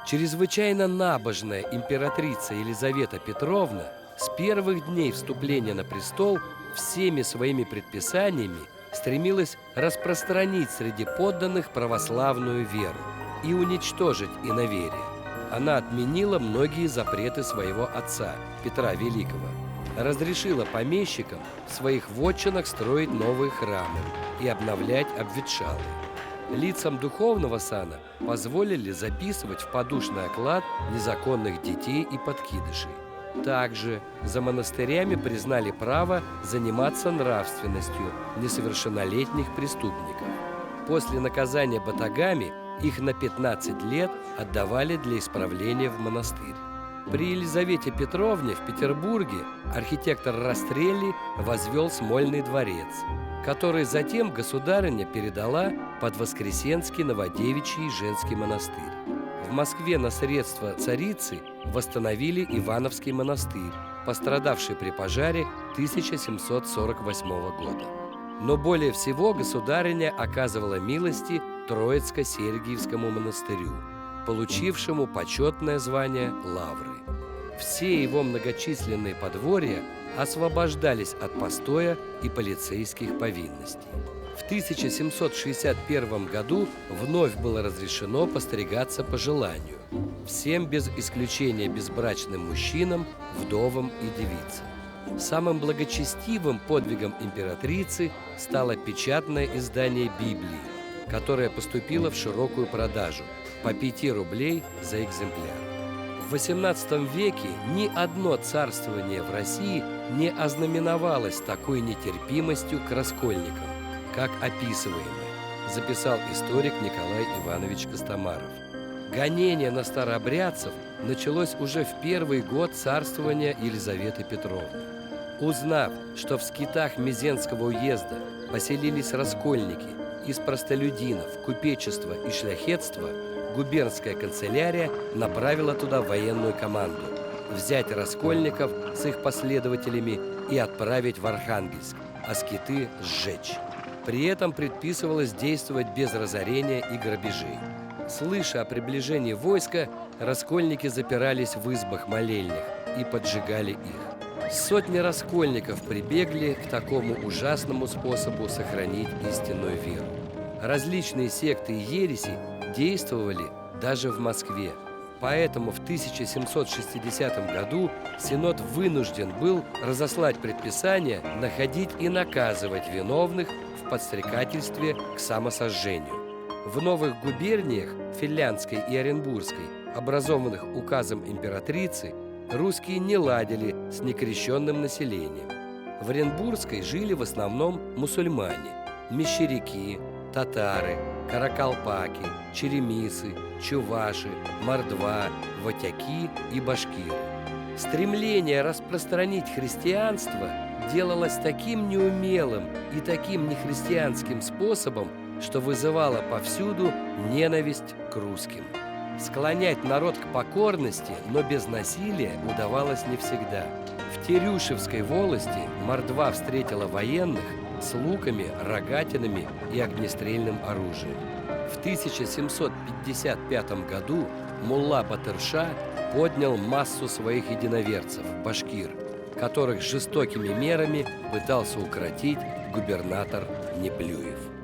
Чрезвычайно набожная императрица Елизавета Петровна с первых дней вступления на престол всеми своими предписаниями стремилась распространить среди подданных православную веру и уничтожить иноверие. Она отменила многие запреты своего отца, Петра Великого, разрешила помещикам в своих вотчинах строить новые храмы и обновлять обветшалые. Лицам духовного сана позволили записывать в подушный оклад незаконных детей и подкидышей. Также за монастырями признали право заниматься нравственностью несовершеннолетних преступников. После наказания батагами их на 15 лет отдавали для исправления в монастырь. При Елизавете Петровне в Петербурге архитектор Растрелли возвел Смольный дворец, который затем государыня передала под Воскресенский Новодевичий женский монастырь. В Москве на средства царицы восстановили Ивановский монастырь, пострадавший при пожаре 1748 года. Но более всего государыня оказывала милости Троицко-Сергиевскому монастырю, получившему почетное звание лавры. Все его многочисленные подворья освобождались от постоя и полицейских повинностей. В 1761 году вновь было разрешено постригаться по желанию всем без исключения безбрачным мужчинам, вдовам и девицам. Самым благочестивым подвигом императрицы стало печатное издание Библии, которое поступило в широкую продажу по 5 рублей за экземпляр. В XVIII веке ни одно царствование в России не ознаменовалось такой нетерпимостью к раскольникам, как описываемое, записал историк Николай Иванович Костомаров. Гонение на старообрядцев началось уже в первый год царствования Елизаветы Петровны. Узнав, что в скитах Мезенского уезда поселились раскольники из простолюдинов, купечества и шляхетства, губернская канцелярия направила туда военную команду взять раскольников с их последователями и отправить в Архангельск, а скиты сжечь. При этом предписывалось действовать без разорения и грабежей. Слыша о приближении войска, раскольники запирались в избах молельных и поджигали их. Сотни раскольников прибегли к такому ужасному способу сохранить истинную веру. Различные секты и ереси действовали даже в Москве. Поэтому в 1760 году Синод вынужден был разослать предписание находить и наказывать виновных в подстрекательстве к самосожжению. В новых губерниях, Финляндской и Оренбургской, образованных указом императрицы, русские не ладили с некрещенным населением. В Оренбургской жили в основном мусульмане, мещеряки, татары, каракалпаки, черемисы, чуваши, мордва, ватяки и башкиры. Стремление распространить христианство делалось таким неумелым и таким нехристианским способом, что вызывало повсюду ненависть к русским. Склонять народ к покорности, но без насилия, удавалось не всегда. В Терюшевской волости мордва встретила военных с луками, рогатинами и огнестрельным оружием. В 1755 году мулла Батырша поднял массу своих единоверцев, башкир, которых жестокими мерами пытался укротить губернатор Неплюев.